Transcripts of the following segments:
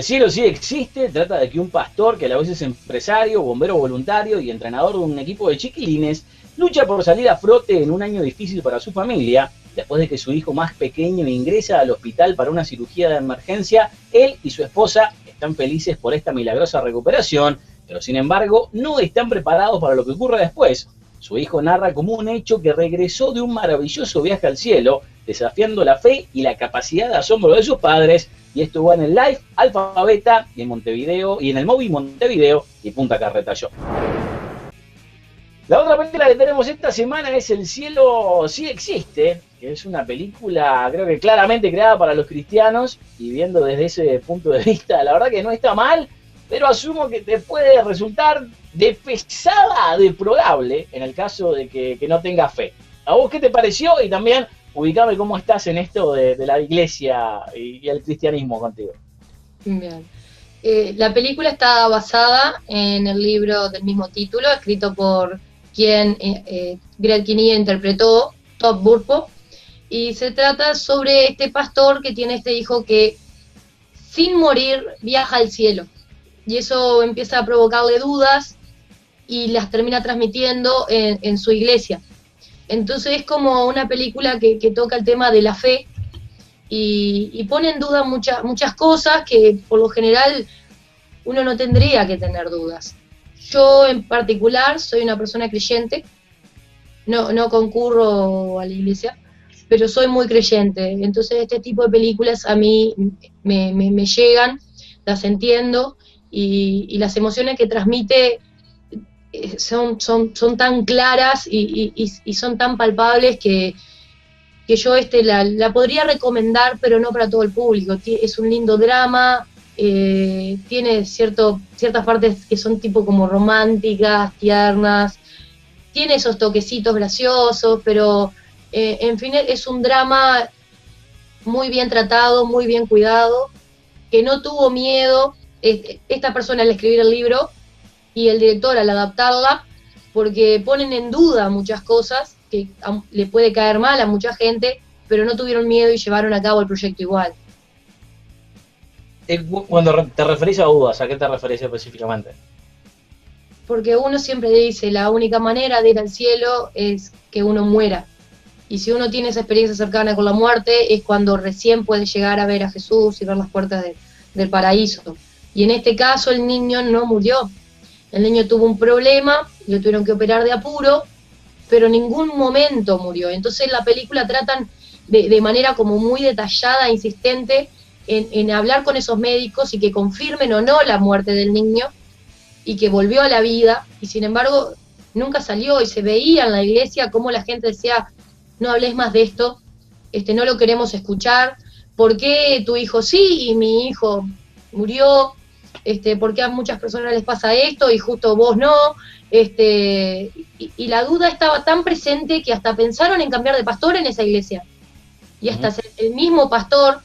El cielo sí existe, trata de que un pastor, que a la vez es empresario, bombero voluntario y entrenador de un equipo de chiquilines, lucha por salir a flote en un año difícil para su familia. Después de que su hijo más pequeño ingresa al hospital para una cirugía de emergencia, él y su esposa están felices por esta milagrosa recuperación, pero sin embargo no están preparados para lo que ocurre después. Su hijo narra como un hecho que regresó de un maravilloso viaje al cielo, desafiando la fe y la capacidad de asombro de sus padres, y esto va en el Live Alfa Beta y en Montevideo, y en el Movi Montevideo y Punta Carreta Show. La otra película que tenemos esta semana es El cielo sí existe, que es una película creo que claramente creada para los cristianos, y viendo desde ese punto de vista, la verdad que no está mal, pero asumo que te puede resultar de pesada, deplorable, en el caso de que no tengas fe. ¿A vos qué te pareció? Y también ubicame cómo estás en esto de la iglesia y el cristianismo contigo. Bien. La película está basada en el libro del mismo título, escrito por quien Greg Kinnear interpretó, Todd Burpo, y se trata sobre este pastor que tiene este hijo que sin morir viaja al cielo, y eso empieza a provocarle dudas y las termina transmitiendo en su iglesia. Entonces es como una película que toca el tema de la fe y pone en duda muchas cosas que por lo general uno no tendría que tener dudas. Yo en particular soy una persona creyente, no concurro a la iglesia, pero soy muy creyente, entonces este tipo de películas a mí me llegan, las entiendo, y las emociones que transmite son tan claras y son tan palpables que yo la podría recomendar, pero no para todo el público. Es un lindo drama, tiene ciertas partes que son tipo como románticas, tiernas, tiene esos toquecitos graciosos, pero en fin es un drama muy bien tratado, muy bien cuidado, que no tuvo miedo esta persona al escribir el libro y el director al adaptarla, porque ponen en duda muchas cosas que le puede caer mal a mucha gente, pero no tuvieron miedo y llevaron a cabo el proyecto igual. Cuando te referís a dudas, ¿a qué te referís específicamente? Porque uno siempre dice, la única manera de ir al cielo es que uno muera. Y si uno tiene esa experiencia cercana con la muerte, es cuando recién puede llegar a ver a Jesús y ver las puertas del paraíso. Y en este caso el niño no murió. El niño tuvo un problema, lo tuvieron que operar de apuro, pero en ningún momento murió. Entonces la película tratan de manera como muy detallada, insistente, en hablar con esos médicos y que confirmen o no la muerte del niño y que volvió a la vida, y sin embargo nunca salió, y se veía en la iglesia como la gente decía, no hables más de esto, no lo queremos escuchar, ¿por qué tu hijo sí y mi hijo murió? ¿Por qué a muchas personas les pasa esto y justo vos no? Y la duda estaba tan presente que hasta pensaron en cambiar de pastor en esa iglesia. Y hasta el mismo pastor,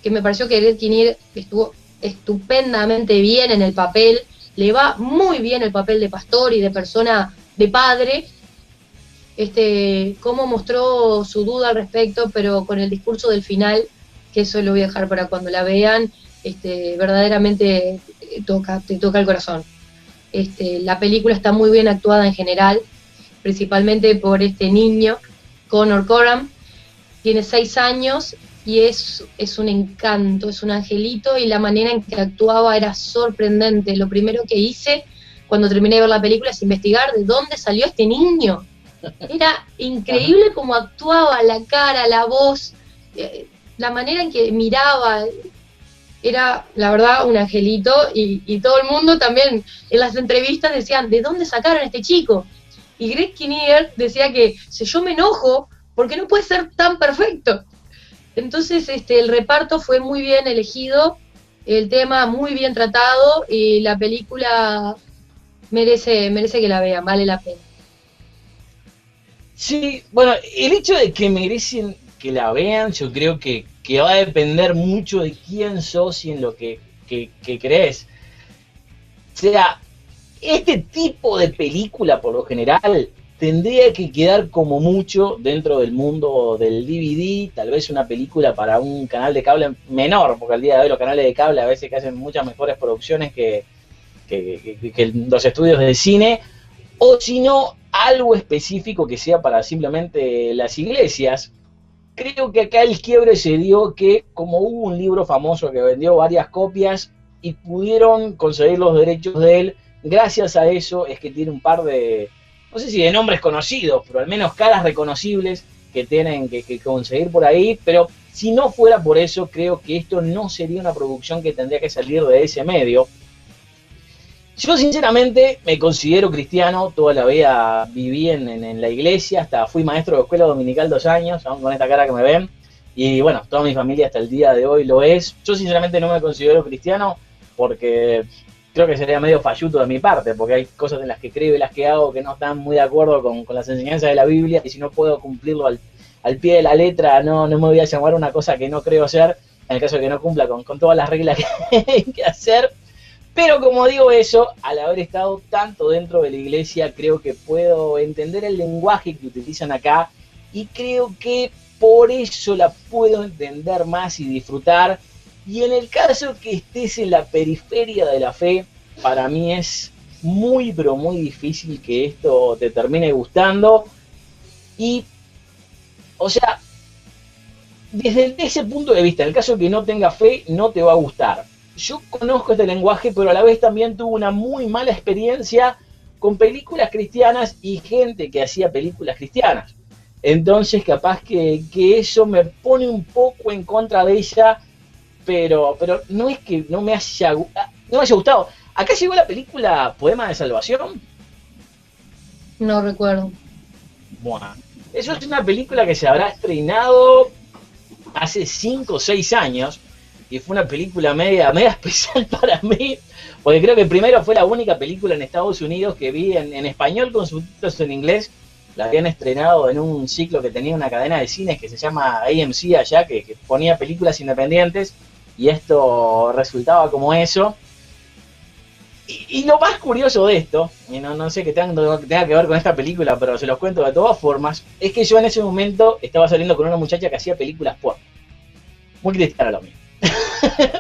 que me pareció que Greg Kinnear estuvo estupendamente bien en el papel, le va muy bien el papel de pastor y de persona, de padre, cómo mostró su duda al respecto, pero con el discurso del final, que eso lo voy a dejar para cuando la vean, verdaderamente te toca el corazón. La película está muy bien actuada en general, principalmente por este niño, Connor Coram, tiene 6 años y es un encanto, es un angelito, y la manera en que actuaba era sorprendente. Lo primero que hice cuando terminé de ver la película es investigar de dónde salió este niño. Era increíble cómo actuaba, la cara, la voz, la manera en que miraba. Era, la verdad, un angelito, y todo el mundo también en las entrevistas decían, ¿de dónde sacaron a este chico? Y Greg Kinnear decía que si yo me enojo, porque no puede ser tan perfecto. Entonces el reparto fue muy bien elegido, el tema muy bien tratado, y la película merece que la vean, vale la pena. Sí, bueno, el hecho de que merecen que la vean, yo creo que va a depender mucho de quién sos y en lo que crees. O sea, este tipo de película por lo general tendría que quedar como mucho dentro del mundo del DVD, tal vez una película para un canal de cable menor, porque al día de hoy los canales de cable a veces que hacen muchas mejores producciones que los estudios de cine, o si no, algo específico que sea para simplemente las iglesias. Creo que acá el quiebre se dio que, como hubo un libro famoso que vendió varias copias y pudieron conseguir los derechos de él, gracias a eso es que tiene un par de, no sé si de nombres conocidos, pero al menos caras reconocibles que tienen que conseguir por ahí. Pero si no fuera por eso, creo que esto no sería una producción que tendría que salir de ese medio. Yo sinceramente me considero cristiano, toda la vida viví en la iglesia, hasta fui maestro de escuela dominical 2 años, aún con esta cara que me ven, y bueno, toda mi familia hasta el día de hoy lo es. Yo sinceramente no me considero cristiano porque creo que sería medio falluto de mi parte, porque hay cosas en las que creo y las que hago que no están muy de acuerdo con las enseñanzas de la Biblia, y si no puedo cumplirlo al pie de la letra, no me voy a llamar una cosa que no creo ser, en el caso de que no cumpla con todas las reglas que hay que hacer. Pero como digo eso, al haber estado tanto dentro de la iglesia, creo que puedo entender el lenguaje que utilizan acá, y creo que por eso la puedo entender más y disfrutar. Y en el caso que estés en la periferia de la fe, para mí es muy pero muy difícil que esto te termine gustando. Y, o sea, desde ese punto de vista, en el caso que no tenga fe, no te va a gustar. Yo conozco este lenguaje, pero a la vez también tuve una muy mala experiencia con películas cristianas y gente que hacía películas cristianas. Entonces capaz que eso me pone un poco en contra de ella, pero no es que no me haya gustado. Acá llegó la película Poema de Salvación. No recuerdo. Bueno, eso es una película que se habrá estrenado hace 5 o 6 años, y fue una película media especial para mí, porque creo que primero fue la única película en Estados Unidos que vi en español con subtítulos en inglés. La habían estrenado en un ciclo que tenía una cadena de cines que se llama AMC allá, que ponía películas independientes, y esto resultaba como eso. Y lo más curioso de esto, y no sé qué tenga que ver con esta película, pero se los cuento de todas formas, es que yo en ese momento estaba saliendo con una muchacha que hacía películas porno. Muy cristiana lo mío.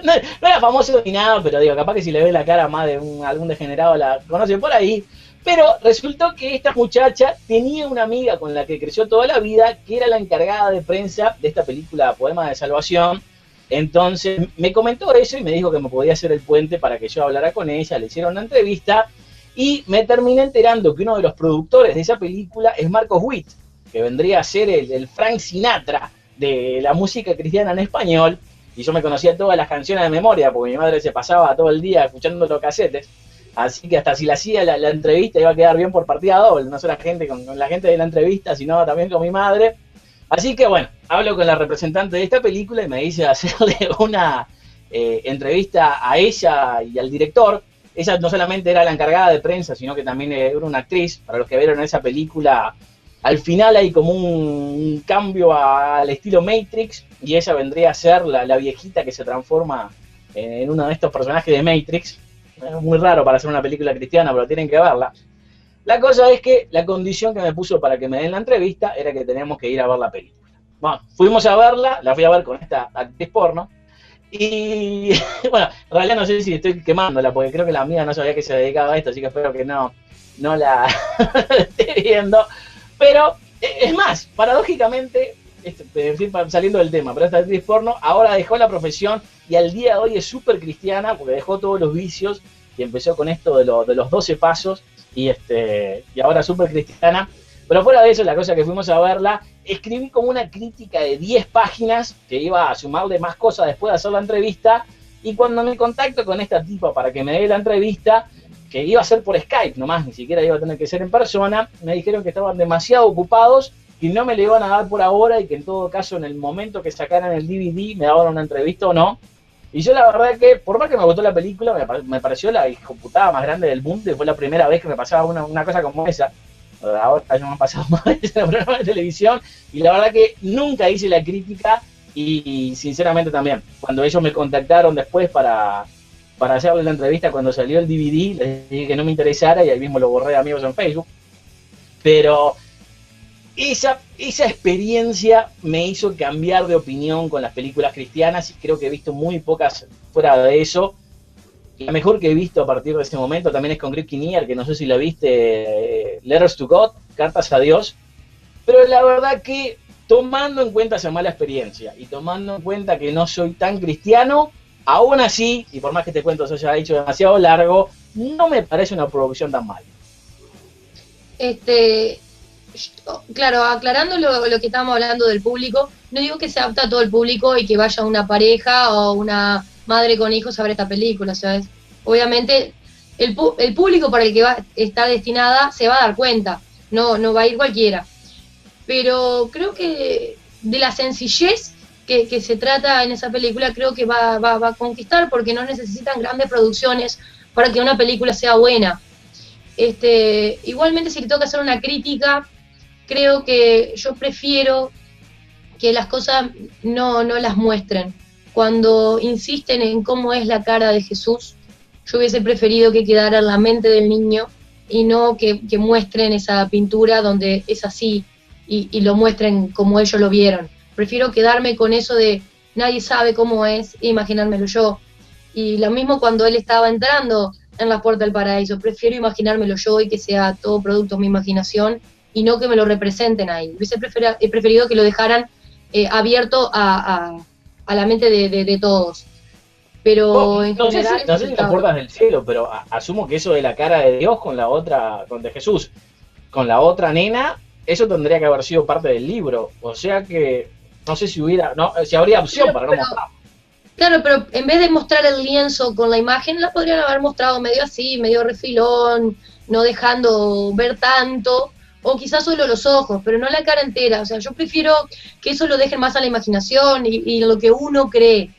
No era famoso ni nada, pero digo, capaz que si le ve la cara más de algún degenerado la conoce por ahí. Pero resultó que esta muchacha tenía una amiga con la que creció toda la vida, que era la encargada de prensa de esta película Poema de Salvación. Entonces me comentó eso y me dijo que me podía hacer el puente para que yo hablara con ella. Le hicieron una entrevista y me terminé enterando que uno de los productores de esa película es Marcos Witt, que vendría a ser el Frank Sinatra de la música cristiana en español. Y yo me conocía todas las canciones de memoria, porque mi madre se pasaba todo el día escuchando los casetes. Así que hasta si le hacía la entrevista iba a quedar bien por partida doble, no solo con la gente de la entrevista, sino también con mi madre. Así que bueno, hablo con la representante de esta película y me dice hacerle una entrevista a ella y al director. Ella no solamente era la encargada de prensa, sino que también era una actriz. Para los que vieron esa película, al final hay como un cambio al estilo Matrix, y ella vendría a ser la viejita que se transforma en uno de estos personajes de Matrix. Es muy raro para hacer una película cristiana, pero tienen que verla. La cosa es que la condición que me puso para que me den la entrevista era que teníamos que ir a ver la película. Bueno, fuimos a verla, la fui a ver con esta actriz porno, y bueno, en realidad no sé si estoy quemándola, porque creo que la amiga no sabía que se dedicaba a esto, así que espero que no la esté viendo. Pero es más, paradójicamente, saliendo del tema, pero esta actriz porno ahora dejó la profesión y al día de hoy es súper cristiana, porque dejó todos los vicios y empezó con esto de los 12 pasos, y ahora súper cristiana. Pero fuera de eso, la cosa que fuimos a verla, escribí como una crítica de 10 páginas que iba a sumarle más cosas después de hacer la entrevista, y cuando me contacto con esta tipa para que me dé la entrevista, que iba a ser por Skype nomás, ni siquiera iba a tener que ser en persona, me dijeron que estaban demasiado ocupados y no me le iban a dar por ahora, y que en todo caso en el momento que sacaran el DVD me daban una entrevista o no. Y yo la verdad que, por más que me gustó la película, me pareció la hijoputada más grande del mundo, y fue la primera vez que me pasaba una cosa como esa. Ahora ya me han pasado más veces en el programa de televisión, y la verdad que nunca hice la crítica, y sinceramente también, cuando ellos me contactaron después para hacerle la entrevista cuando salió el DVD, les dije que no me interesara, y ahí mismo lo borré de amigos en Facebook. Pero esa experiencia me hizo cambiar de opinión con las películas cristianas y creo que he visto muy pocas fuera de eso. La mejor que he visto a partir de ese momento también es con Greg Kinnear, que no sé si la viste, Letters to God, Cartas a Dios. Pero la verdad que tomando en cuenta esa mala experiencia y tomando en cuenta que no soy tan cristiano, aún así, y por más que te cuento se haya hecho demasiado largo, no me parece una producción tan mala. Claro, aclarando lo que estábamos hablando del público, no digo que se adapta a todo el público y que vaya una pareja o una madre con hijos a ver esta película, ¿sabes? Obviamente el público para el que está destinada se va a dar cuenta, no va a ir cualquiera. Pero creo que de la sencillez que se trata en esa película, creo que va a conquistar, porque no necesitan grandes producciones para que una película sea buena. Igualmente, si le toca hacer una crítica, creo que yo prefiero que las cosas no las muestren. Cuando insisten en cómo es la cara de Jesús, yo hubiese preferido que quedara en la mente del niño y no que muestren esa pintura donde es así y lo muestren como ellos lo vieron. Prefiero quedarme con eso de nadie sabe cómo es e imaginármelo yo. Y lo mismo cuando él estaba entrando en la puerta del paraíso, prefiero imaginármelo yo y que sea todo producto de mi imaginación y no que me lo representen ahí. He preferido que lo dejaran abierto a la mente de todos. Pero en general... No sé si las puertas del cielo, pero asumo que eso de la cara de Dios con la otra, con de Jesús, con la otra nena, eso tendría que haber sido parte del libro. O sea que no sé si habría opción para no mostrar. Claro, pero en vez de mostrar el lienzo con la imagen, la podrían haber mostrado medio así, medio refilón, no dejando ver tanto, o quizás solo los ojos, pero no la cara entera. O sea, yo prefiero que eso lo dejen más a la imaginación y lo que uno cree.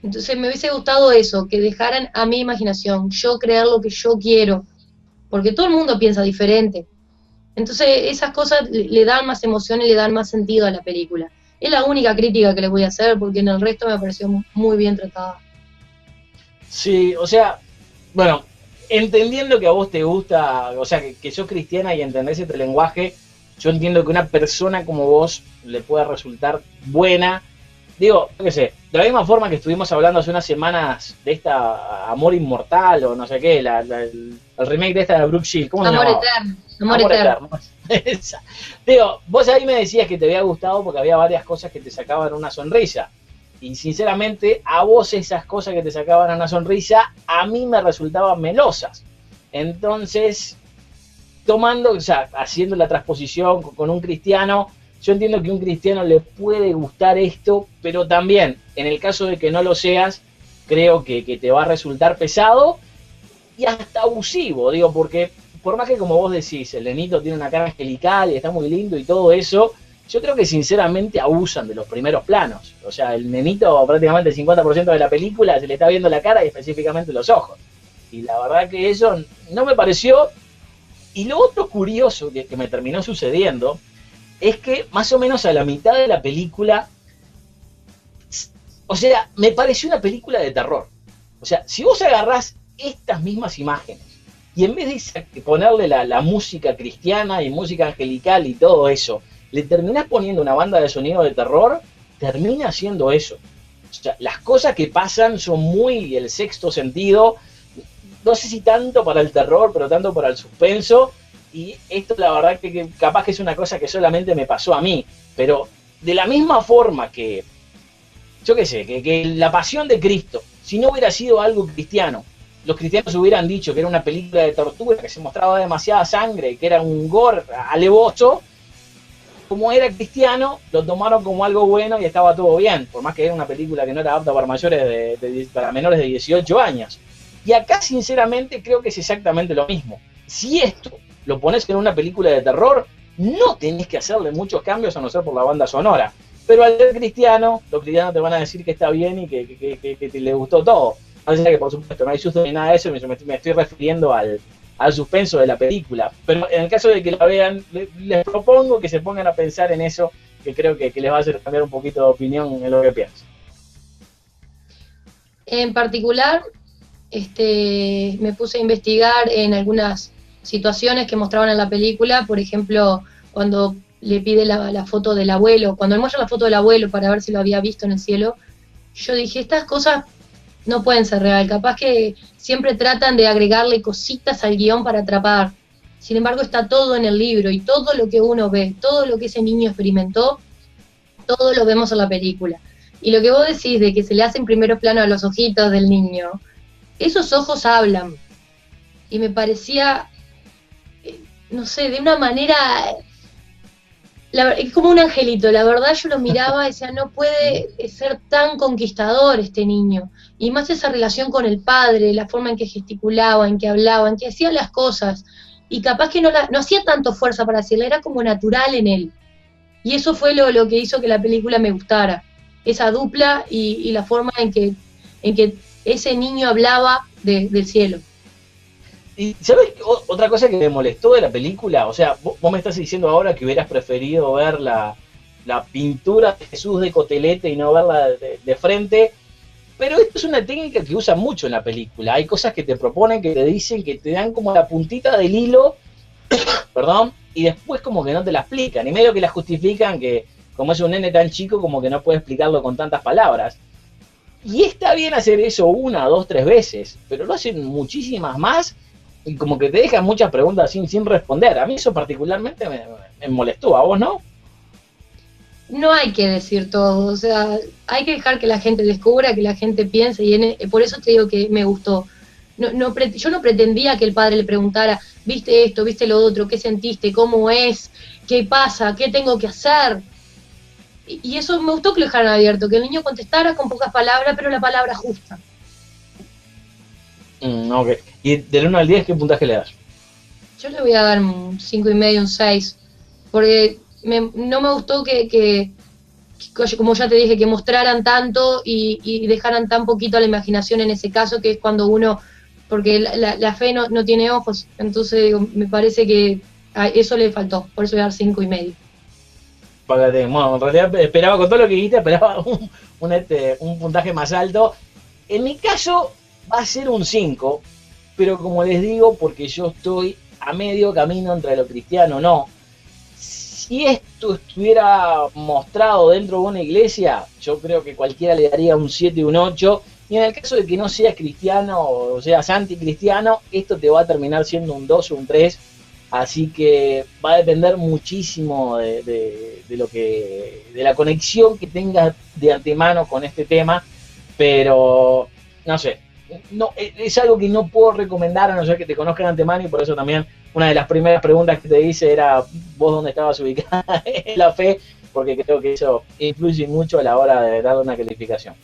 Entonces me hubiese gustado eso, que dejaran a mi imaginación, yo crear lo que yo quiero, porque todo el mundo piensa diferente. Entonces esas cosas le dan más emoción y le dan más sentido a la película. Es la única crítica que le voy a hacer, porque en el resto me pareció muy bien tratada. Sí, o sea, bueno, entendiendo que a vos te gusta, o sea, que sos cristiana y entendés este lenguaje, yo entiendo que una persona como vos le pueda resultar buena. Digo, yo qué sé, de la misma forma que estuvimos hablando hace unas semanas de esta Amor Inmortal o no sé qué, el remake de esta de Brooke Shields, ¿cómo se llama? Amor Eterno. Esa. Digo, vos ahí me decías que te había gustado porque había varias cosas que te sacaban una sonrisa. Y sinceramente, a vos esas cosas que te sacaban una sonrisa, a mí me resultaban melosas. Entonces, o sea, haciendo la transposición con un cristiano, yo entiendo que a un cristiano le puede gustar esto, pero también, en el caso de que no lo seas, creo que te va a resultar pesado y hasta abusivo, digo, porque por más que como vos decís, el nenito tiene una cara angelical y está muy lindo y todo eso, yo creo que sinceramente abusan de los primeros planos. O sea, el nenito prácticamente el 50% de la película se le está viendo la cara y específicamente los ojos. Y la verdad que eso no me pareció. Y lo otro curioso que me terminó sucediendo es que más o menos a la mitad de la película, o sea, me pareció una película de terror. O sea, si vos agarrás estas mismas imágenes y en vez de ponerle la música cristiana y música angelical y todo eso, le terminás poniendo una banda de sonido de terror, termina haciendo eso. O sea, las cosas que pasan son muy el sexto sentido, no sé si tanto para el terror, pero tanto para el suspenso, y esto la verdad que capaz que es una cosa que solamente me pasó a mí, pero de la misma forma que, yo qué sé, que la pasión de Cristo, si no hubiera sido algo cristiano, los cristianos hubieran dicho que era una película de tortura, que se mostraba demasiada sangre, que era un gore alevoso, como era cristiano, lo tomaron como algo bueno y estaba todo bien, por más que era una película que no era apta para mayores para menores de 18 años. Y acá, sinceramente, creo que es exactamente lo mismo. Si esto lo pones en una película de terror, no tenés que hacerle muchos cambios a no ser por la banda sonora. Pero al ser cristiano, los cristianos te van a decir que está bien y que te le gustó todo. O sea que, por supuesto, no hay susto ni nada de eso, me estoy refiriendo al suspenso de la película. Pero en el caso de que la vean, les propongo que se pongan a pensar en eso, que creo que les va a hacer cambiar un poquito de opinión en lo que piensan. En particular, me puse a investigar en algunas situaciones que mostraban en la película, por ejemplo, cuando le pide la foto del abuelo, cuando le muestra la foto del abuelo para ver si lo había visto en el cielo, yo dije, estas cosas no pueden ser real, capaz que siempre tratan de agregarle cositas al guión para atrapar. Sin embargo, está todo en el libro y todo lo que uno ve, todo lo que ese niño experimentó, todo lo vemos en la película. Y lo que vos decís de que se le hace en primer plano a los ojitos del niño, esos ojos hablan. Y me parecía, no sé, de una manera, es como un angelito, la verdad yo lo miraba y decía, no puede ser tan conquistador este niño. Y más esa relación con el padre, la forma en que gesticulaba, en que hablaba, en que hacía las cosas. Y capaz que no hacía tanto fuerza para decirle, era como natural en él. Y eso fue lo que hizo que la película me gustara. Esa dupla y la forma en que ese niño hablaba del cielo. Y ¿sabes otra cosa que me molestó de la película? O sea, vos me estás diciendo ahora que hubieras preferido ver la pintura de Jesús de Cotelete y no verla de frente, pero esto es una técnica que usan mucho en la película. Hay cosas que te proponen, que te dicen, que te dan como la puntita del hilo, perdón, y después como que no te la explican, y medio que la justifican que como es un nene tan chico como que no puede explicarlo con tantas palabras. Y está bien hacer eso una, dos, tres veces, pero lo hacen muchísimas más y como que te dejan muchas preguntas sin responder. A mí eso particularmente me molestó, ¿a vos no? No hay que decir todo, o sea, hay que dejar que la gente descubra, que la gente piense, y por eso te digo que me gustó. Yo no pretendía que el padre le preguntara, ¿viste esto, viste lo otro, qué sentiste, cómo es, qué pasa, qué tengo que hacer? Y eso me gustó que lo dejaran abierto, que el niño contestara con pocas palabras, pero la palabra justa. Ok. Y del 1 al 10, ¿qué puntaje le das? Yo le voy a dar un 5,5, un 6, porque no me gustó que, como ya te dije, que mostraran tanto y dejaran tan poquito a la imaginación en ese caso, que es cuando uno, porque la fe no tiene ojos, entonces digo, me parece que a eso le faltó, por eso voy a dar 5,5. Bueno, en realidad esperaba, con todo lo que dijiste, esperaba un puntaje más alto. En mi caso va a ser un 5, pero como les digo, porque yo estoy a medio camino entre lo cristiano o no. Si esto estuviera mostrado dentro de una iglesia, yo creo que cualquiera le daría un 7 y un 8. Y en el caso de que no seas cristiano o seas anticristiano, esto te va a terminar siendo un 2 o un 3. Así que va a depender muchísimo de la conexión que tengas de antemano con este tema. Pero no sé, no, es algo que no puedo recomendar a no ser que te conozcan de antemano, y por eso también una de las primeras preguntas que te hice era vos dónde estabas ubicada en la fe, porque creo que eso influye mucho a la hora de darle una calificación.